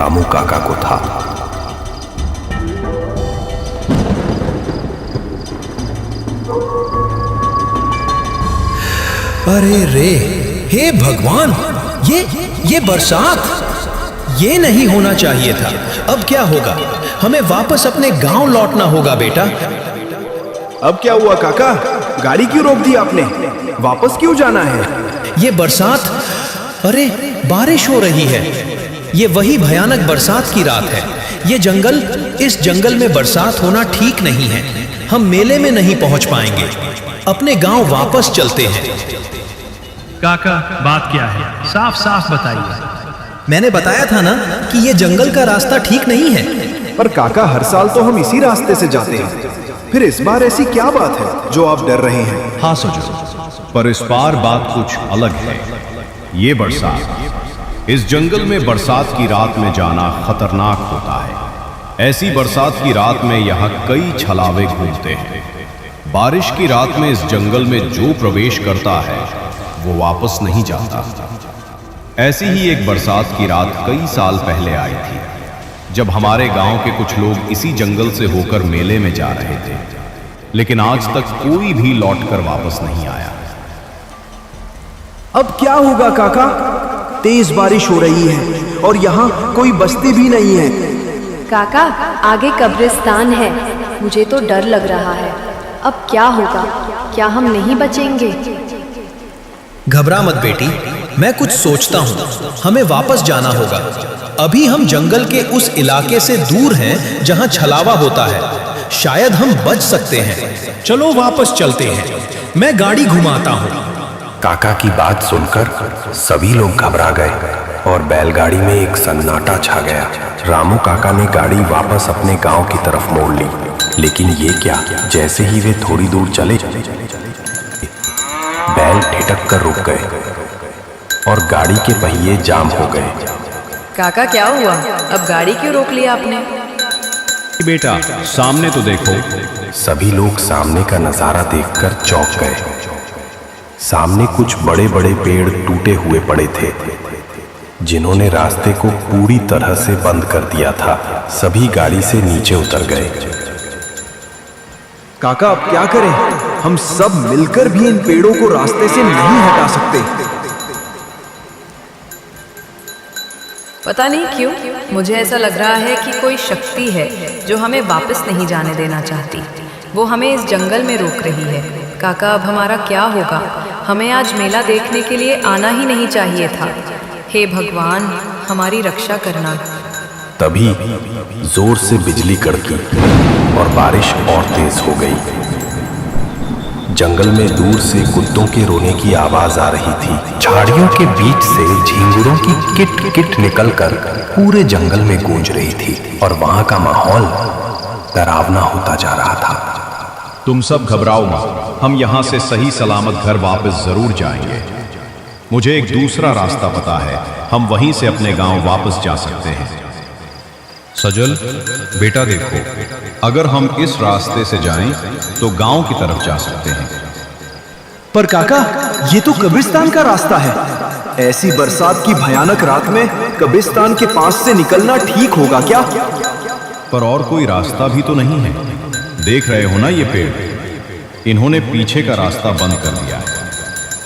रामू काका को था। अरे रे, हे भगवान, ये बरसात, ये नहीं होना चाहिए था। अब क्या होगा? हमें वापस अपने गांव लौटना होगा बेटा। अब क्या हुआ काका? गाड़ी क्यों रोक दी आपने? वापस क्यों जाना है? ये बरसात, अरे बारिश हो रही है। ये वही भयानक बरसात की रात है। ये जंगल, इस जंगल में बरसात होना ठीक नहीं है। हम मेले में नहीं पहुंच पाएंगे। अपने गांव वापस चलते हैं। काका, बात क्या है? साफ साफ बताइए। मैंने बताया था ना कि ये जंगल का रास्ता ठीक नहीं है। पर काका, हर साल तो हम इसी रास्ते से जाते हैं। फिर इस बार ऐसी क्या बात है जो आप डर रहे हैं? हाँ सजो, पर इस बार बात कुछ अलग है। ये बरसात, इस जंगल में बरसात की रात में जाना खतरनाक होता है। ऐसी बरसात की रात में यहाँ कई छलावे घूमते हैं। बारिश की रात में इस जंगल में जो प्रवेश करता है वो वापस नहीं जाता। ऐसी ही एक बरसात की रात कई साल पहले आई थी, जब हमारे गांव के कुछ लोग इसी जंगल से होकर मेले में जा रहे थे। लेकिन आज तक कोई भी लौटकर वापस नहीं आया। अब क्या होगा काका? तेज बारिश हो रही है और यहाँ कोई बस्ती भी नहीं है। काका, आगे कब्रिस्तान है। मुझे तो डर लग रहा है। अब क्या होगा? क्या हम नहीं बचेंगे? घबरा मत बेटी, मैं कुछ सोचता हूँ। हमें वापस जाना होगा। अभी हम जंगल के उस इलाके से दूर हैं जहाँ छलावा होता है। शायद हम बच सकते हैं। चलो वापस चलते हैं। मैं गाड़ी घुमाता हूँ। काका की बात सुनकर सभी लोग घबरा गए और बैलगाड़ी में एक सन्नाटा छा गया। रामू काका ने गाड़ी वापस अपने गांव की तरफ मोड़ ली। लेकिन ये क्या, जैसे ही वे थोड़ी दूर चले, बैल ठिठक कर रुक गए और गाड़ी के पहिए जाम हो गए। काका, क्या हुआ? अब गाड़ी क्यों रोक लिया आपने? बेटा, सामने तो देखो। सभी लोग सामने का नजारा देखकर चौंक गए। सामने कुछ बड़े बड़े पेड़ टूटे हुए पड़े थे, जिन्होंने रास्ते को पूरी तरह से बंद कर दिया था। सभी गाड़ी से नीचे उतर गए। काका, अब क्या करें? हम सब मिलकर भी इन पेड़ों को रास्ते से नहीं हटा सकते। पता नहीं क्यों मुझे ऐसा लग रहा है कि कोई शक्ति है जो हमें वापस नहीं जाने देना चाहती। वो हमें इस जंगल में रोक रही है। काका, अब हमारा क्या होगा? हमें आज मेला देखने के लिए आना ही नहीं चाहिए था। हे भगवान, हमारी रक्षा करना। तभी जोर से बिजली कड़की और बारिश और तेज हो गई। जंगल में दूर से कुत्तों के रोने की आवाज आ रही थी। झाड़ियों के बीच से झींगुरों की किट किट निकलकर पूरे जंगल में गूंज रही थी और वहां का माहौल डरावना होता जा रहा था। तुम सब घबराओ मत, हम यहाँ से सही सलामत घर वापस जरूर जाएंगे। मुझे एक दूसरा रास्ता पता है, हम वहीं से अपने गांव वापस जा सकते हैं। सजल बेटा देखो, अगर हम इस रास्ते से जाएं तो गांव की तरफ जा सकते हैं। पर काका, ये तो कब्रिस्तान का रास्ता है। ऐसी बरसात की भयानक रात में कब्रिस्तान के पास से निकलना ठीक होगा क्या? पर और कोई रास्ता भी तो नहीं है। देख रहे हो ना ये पेड़, इन्होंने पीछे का रास्ता बंद कर दिया है।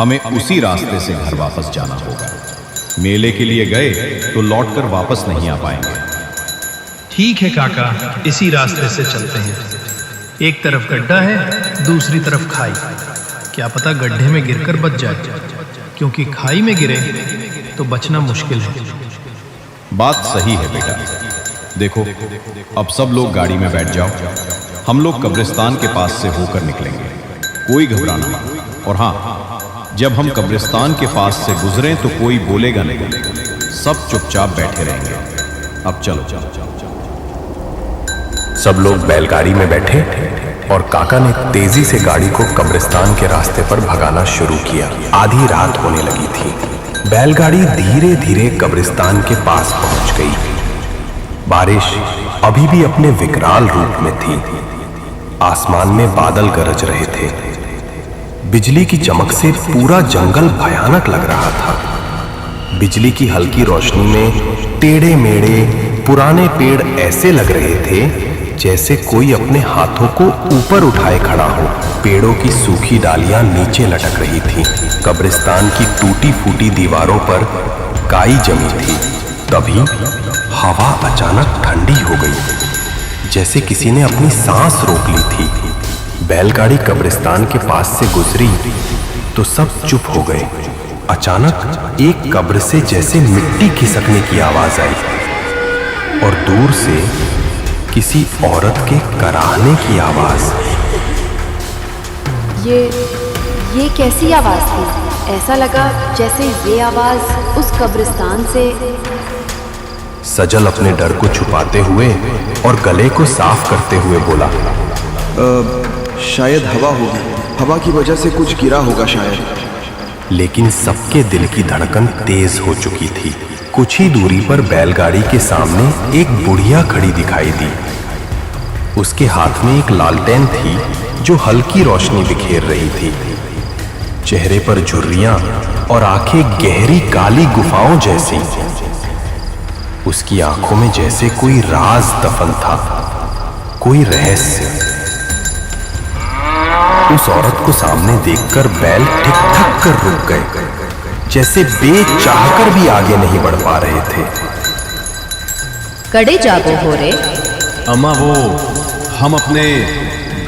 हमें उसी रास्ते से घर वापस जाना होगा। मेले के लिए गए तो लौटकर वापस नहीं आ पाएंगे। ठीक है काका, इसी रास्ते से चलते हैं। एक तरफ गड्ढा है, दूसरी तरफ खाई। क्या पता गड्ढे में गिरकर बच जाए, क्योंकि खाई में गिरे तो बचना मुश्किल है। बात सही है बेटा। देखो, अब सब लोग गाड़ी में बैठ जाओ। हम लोग कब्रिस्तान के पास से होकर निकलेंगे। कोई घबराना मत। और हाँ, जब हम कब्रिस्तान के पास से गुजरें तो कोई बोलेगा नहीं। सब चुपचाप बैठे रहेंगे। अब चलो। सब लोग बैलगाड़ी में बैठे और काका ने तेजी से गाड़ी को कब्रिस्तान के रास्ते पर भगाना शुरू किया। आधी रात होने लगी थी। बैलगाड़ी धीरे धीरे कब्रिस्तान के पास पहुंच गई। बारिश अभी भी अपने विकराल रूप में थी। आसमान में बादल गरज रहे थे। बिजली की चमक से पूरा जंगल भयानक लग रहा था। बिजली की हल्की रोशनी में टेढ़े मेढ़े पुराने पेड़ ऐसे लग रहे थे जैसे कोई अपने हाथों को ऊपर उठाए खड़ा हो। पेड़ों की सूखी डालियां नीचे लटक रही थीं। कब्रिस्तान की टूटी फूटी दीवारों पर काई जमी थी। तभी हवा अचानक ठंडी हो गई, जैसे किसी ने अपनी सांस रोक ली थी। बैलगाड़ी कब्रिस्तान के पास से गुजरी तो सब चुप हो गए। अचानक एक कब्र से जैसे मिट्टी खिसकने की आवाज आई और दूर से किसी औरत के कराहने की आवाज। ये कैसी आवाज थी? ऐसा लगा जैसे ये आवाज उस कब्रिस्तान से। सजल अपने डर को छुपाते हुए और गले को साफ करते हुए बोला, शायद हवा होगी, हवा की वजह से कुछ गिरा होगा शायद। लेकिन सबके दिल की धड़कन तेज हो चुकी थी। कुछ ही दूरी पर बैलगाड़ी के सामने एक बुढ़िया खड़ी दिखाई दी। उसके हाथ में एक लालटेन थी जो हल्की रोशनी बिखेर रही थी। चेहरे पर झुर्रियां और आंखें गहरी काली गुफाओं जैसी। उसकी आंखों में जैसे कोई राज दफन था, कोई रहस्य। उस औरत को सामने देखकर बैल ठिक ठक कर रुक गए, जैसे बेचाहकर भी आगे नहीं बढ़ पा रहे थे। कड़े जागो हो रे। अम्मा, वो हम अपने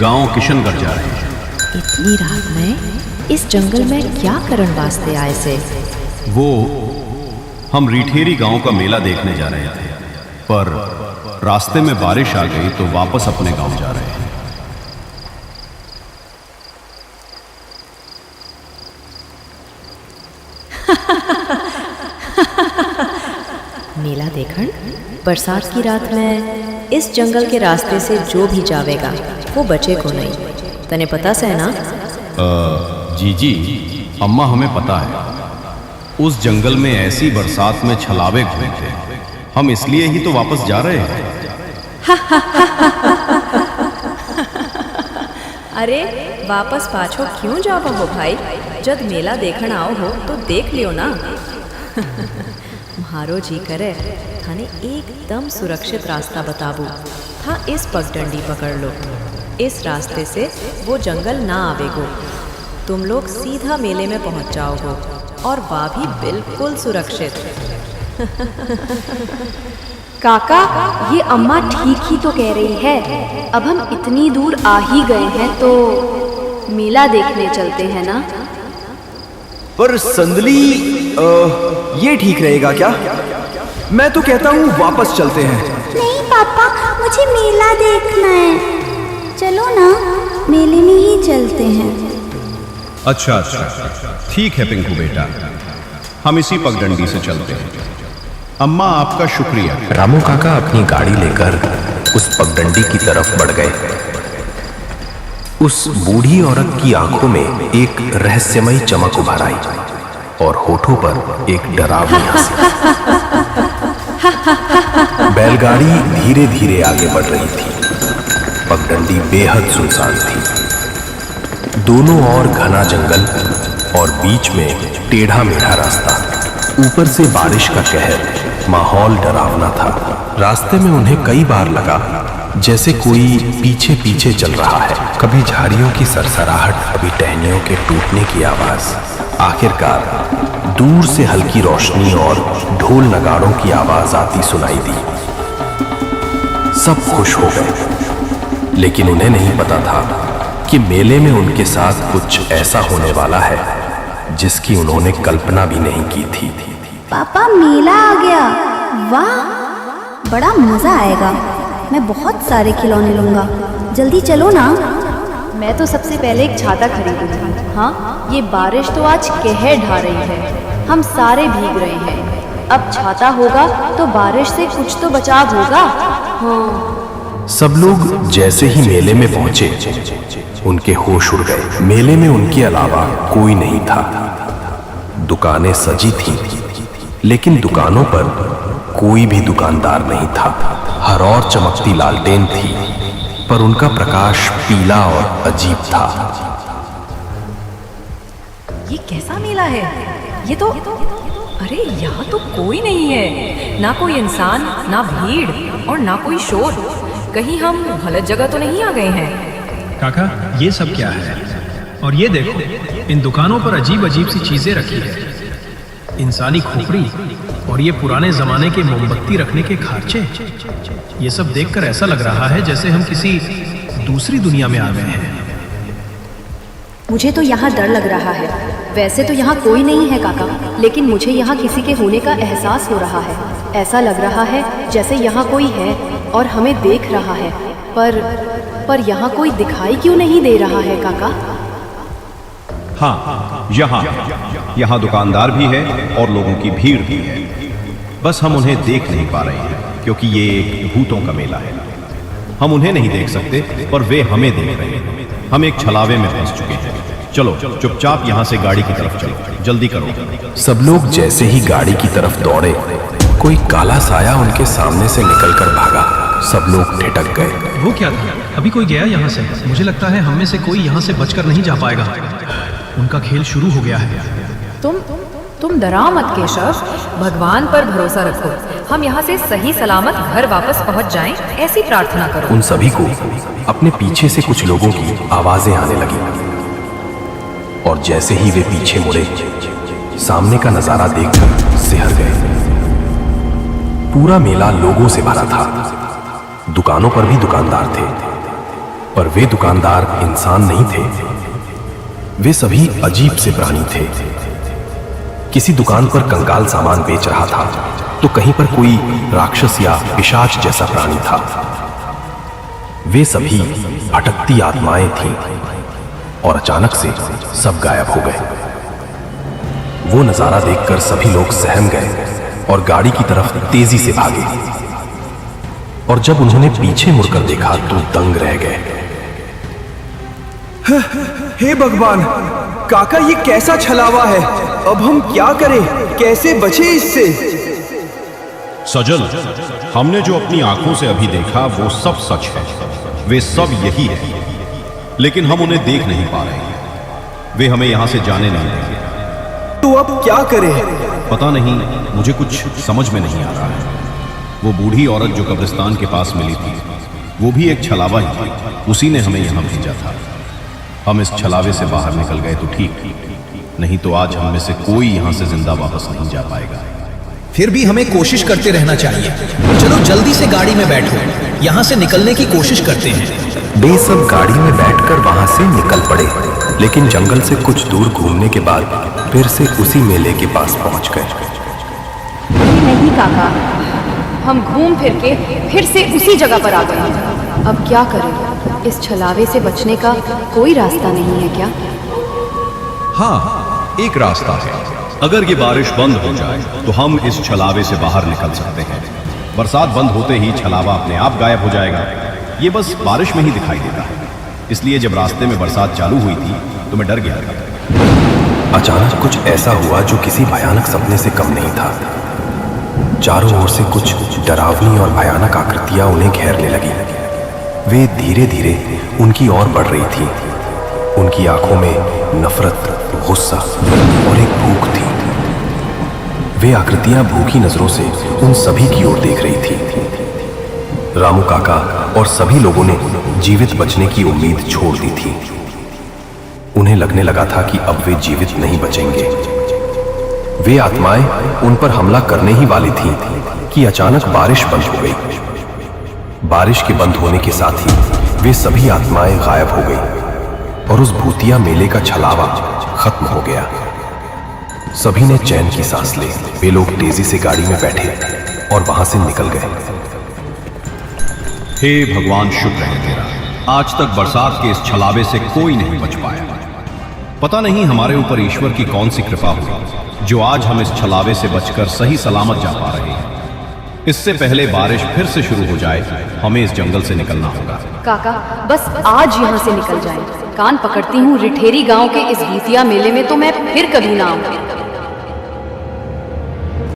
गांव किशनगढ़ जा रहे हैं। इतनी रात में इस जंगल में क्या करन वास्ते आए से? वो हम रिठेरी गांव का मेला देखने जा रहे थे, पर रास्ते में बारिश आ गई तो वापस अपने गांव जा रहे हैं। मेला देखन बरसात की रात में इस जंगल के रास्ते से जो भी जावेगा वो बचे को नहीं। तने पता से ना? जी अम्मा, हमें पता है। उस जंगल में ऐसी बरसात में छलावे घूमते, हम इसलिए ही तो वापस जा रहे हैं। अरे वापस पाछो क्यों जाओ हो भाई? जब मेला देखन आओ हो तो देख लियो ना। म्हारो जी करे थाने एकदम सुरक्षित रास्ता बताबू था। इस पगडंडी पकड़ लो, इस रास्ते से वो जंगल ना आवेगो। तुम लोग सीधा मेले में पहुंच जाओगो और वह भी बिल्कुल सुरक्षित। काका, ये अम्मा ठीक ही तो कह रही है। अब हम इतनी दूर आ ही गए हैं तो मेला देखने चलते हैं ना? पर संदली, ये ठीक रहेगा क्या? मैं तो कहता हूँ वापस चलते हैं। नहीं पापा, मुझे मेला देखना है। चलो ना, मेले में ही चलते हैं। अच्छा, ठीक है पिंकू बेटा, हम इसी पगडंडी से चलते हैं। अम्मा, आपका शुक्रिया। रामू काका अपनी गाड़ी लेकर उस पगडंडी की तरफ बढ़ गए। उस बूढ़ी औरत की आंखों में एक रहस्यमयी चमक उभर आई और होठों पर एक डरावनी हंसी। बैलगाड़ी धीरे धीरे आगे बढ़ रही थी। पगडंडी बेहद सुनसान थी। दोनों ओर घना जंगल और बीच में टेढ़ा मेढ़ा रास्ता। ऊपर से बारिश का कहर, माहौल डरावना था। रास्ते में उन्हें कई बार लगा जैसे कोई पीछे पीछे चल रहा है। कभी झाड़ियों की सरसराहट, कभी टहनियों के टूटने की आवाज। आखिरकार दूर से हल्की रोशनी और ढोल नगाड़ों की आवाज आती सुनाई दी। सब खुश हो गए, लेकिन उन्हें नहीं पता था कि मेले में उनके साथ कुछ ऐसा होने वाला है जिसकी उन्होंने कल्पना भी नहीं की थी। पापा, मेला आ गया। वाह, बड़ा मजा आएगा। मैं बहुत सारे खिलौने लूंगा। जल्दी चलो ना। मैं तो सबसे पहले एक छाता खरीदूंगी। हाँ, ये बारिश तो आज कहर ढा रही है। हम सारे भीग रहे हैं। अब छाता होगा तो बारिश से कुछ तो बचाव होगा। हाँ। सब लोग जैसे ही मेले में पहुंचे, उनके होश उड़ गए। मेले में उनके अलावा कोई नहीं था। दुकानें सजी थीं, लेकिन दुकानों पर कोई भी दुकानदार नहीं था। हर ओर चमकती लालटेन थी, पर उनका प्रकाश पीला और अजीब था। ये कैसा मेला है? ये तो अरे यहाँ तो कोई नहीं है, ना कोई इंसान, ना भीड़ और ना कोई शोर। कहीं हम गलत जगह तो नहीं आ गए हैं? काका, ये सब क्या है? और ये देखो, इन दुकानों पर अजीब अजीब सी चीजें रखी है। इंसानी खोपड़ी और ये पुराने जमाने के मोमबत्ती रखने के खांचे। ये सब देखकर ऐसा लग रहा है जैसे हम किसी दूसरी दुनिया में आ गए हैं। मुझे तो यहाँ डर लग रहा है। वैसे तो यहाँ कोई नहीं है काका, लेकिन मुझे यहाँ किसी के होने का एहसास हो रहा है। ऐसा लग रहा है जैसे यहाँ कोई है और हमें देख रहा है, पर यहाँ कोई दिखाई क्यों नहीं दे रहा है काका? हाँ, यहाँ दुकानदार भी है और लोगों की भीड़ भी है। बस हम उन्हें देख नहीं पा रहे हैं क्योंकि ये एक भूतों का मेला है। हम उन्हें नहीं देख सकते पर वे हमें देख रहे हैं। हम एक छलावे में फंस चुके हैं। चलो चुपचाप यहाँ से गाड़ी की तरफ चलो, जल्दी करो। सब लोग जैसे ही गाड़ी की तरफ दौड़े, कोई काला साया उनके सामने से निकलकर भागा। सब लोग ठिठक गए। वो क्या था? अभी कोई गया यहाँ से? मुझे लगता है हम में से कोई यहाँ से बचकर नहीं जा पाएगा। उनका खेल शुरू हो गया है। तुम डराओ मत केशव, भगवान पर भरोसा रखो। हम यहाँ से सही सलामत घर वापस पहुँच जाएं, ऐसी प्रार्थना करो। उन सभी को अपने पीछे से कुछ लोगों की आवाजें आने लगी और जैसे ही वे पीछे मुड़े, सामने का नजारा देखकर सिहर गए। पूरा मेला लोगों से भरा था। दुकानों पर भी दुकानदार थे, पर वे दुकानदार इंसान नहीं थे। वे सभी अजीब से प्राणी थे। किसी दुकान पर कंकाल सामान बेच रहा था, तो कहीं पर कोई राक्षस या पिशाच जैसा प्राणी था। वे सभी भटकती आत्माएं थीं और अचानक से सब गायब हो गए। वो नजारा देखकर सभी लोग सहम गए और गाड़ी की तरफ तेजी से भागे। और जब उन्होंने पीछे मुड़कर देखा तो दंग रह गए। हे भगवान, काका ये कैसा छलावा है? अब हम क्या करें? कैसे बचे इससे? सजल, हमने जो अपनी आंखों से अभी देखा वो सब सच है। वे सब यही है, लेकिन हम उन्हें देख नहीं पा रहे हैं। वे हमें यहां से जाने नहीं देंगे। तो अब क्या करें? पता नहीं, मुझे कुछ समझ में नहीं आ रहा है। वो बूढ़ी औरत जो कब्रिस्तान के पास मिली थी, वो भी एक छलावा ही थी। उसी ने हमें यहां भेजा था। हम इस छलावे से बाहर निकल गए तो ठीक, नहीं तो आज हम में से कोई यहां से जिंदा वापस नहीं जा पाएगा। फिर भी हमें कोशिश करते रहना चाहिए। चलो जल्दी से गाड़ी में बैठो, यहाँ से निकलने की कोशिश करते हैं। वे सब गाड़ी में बैठकर वहां से निकल पड़े, लेकिन जंगल से कुछ दूर घूमने के बाद फिर से उसी मेले के पास पहुंच गए। नहीं काका, हम घूम फिर के फिर से उसी जगह पर आ गए। अब क्या करें? इस छलावे से बचने का कोई रास्ता नहीं है क्या? हाँ, एक रास्ता है। अगर ये बारिश बंद हो जाए तो हम इस छलावे से बाहर निकल सकते हैं। बरसात बंद होते ही छलावा अपने आप गायब हो जाएगा। ये बस बारिश में ही दिखाई देता है। इसलिए जब रास्ते में बरसात चालू हुई थी तो मैं डर गया था। अचानक कुछ ऐसा हुआ जो किसी भयानक सपने से कम नहीं था। चारों ओर से कुछ डरावनी और भयानक आकृतियां उन्हें घेरने लगी। वे धीरे धीरे उनकी ओर बढ़ रही थी। उनकी आंखों में नफरत, गुस्सा और एक भूख थी। वे आकृतियां भूखी नजरों से उन सभी की ओर देख रही थी। रामू काका और सभी लोगों ने जीवित बचने की उम्मीद छोड़ दी थी। उन्हें लगने लगा था कि अब वे जीवित नहीं बचेंगे। वे आत्माएं उन पर हमला करने ही वाली थीं कि अचानक बारिश बंद हो गई। बारिश के बंद होने के साथ ही वे सभी आत्माएं गायब हो गई और उस भूतिया मेले का छलावा खत्म हो गया। सभी ने चैन की सांस ली। वे लोग तेजी से गाड़ी में बैठे और वहां से निकल गए। हे भगवान, शुक्र है तेरा, आज तक बरसात के इस छलावे से कोई नहीं बच पाया। पता नहीं हमारे ऊपर ईश्वर की कौन सी कृपा हुई जो आज हम इस छलावे से बचकर सही सलामत जा पा रहे हैं। इससे पहले बारिश फिर से शुरू हो जाए, हमें इस जंगल से निकलना होगा। काका, बस आज यहाँ से निकल जाएं। कान पकड़ती हूँ, रिठेरी गांव के इस भूतिया मेले में तो मैं फिर कभी ना आऊँ।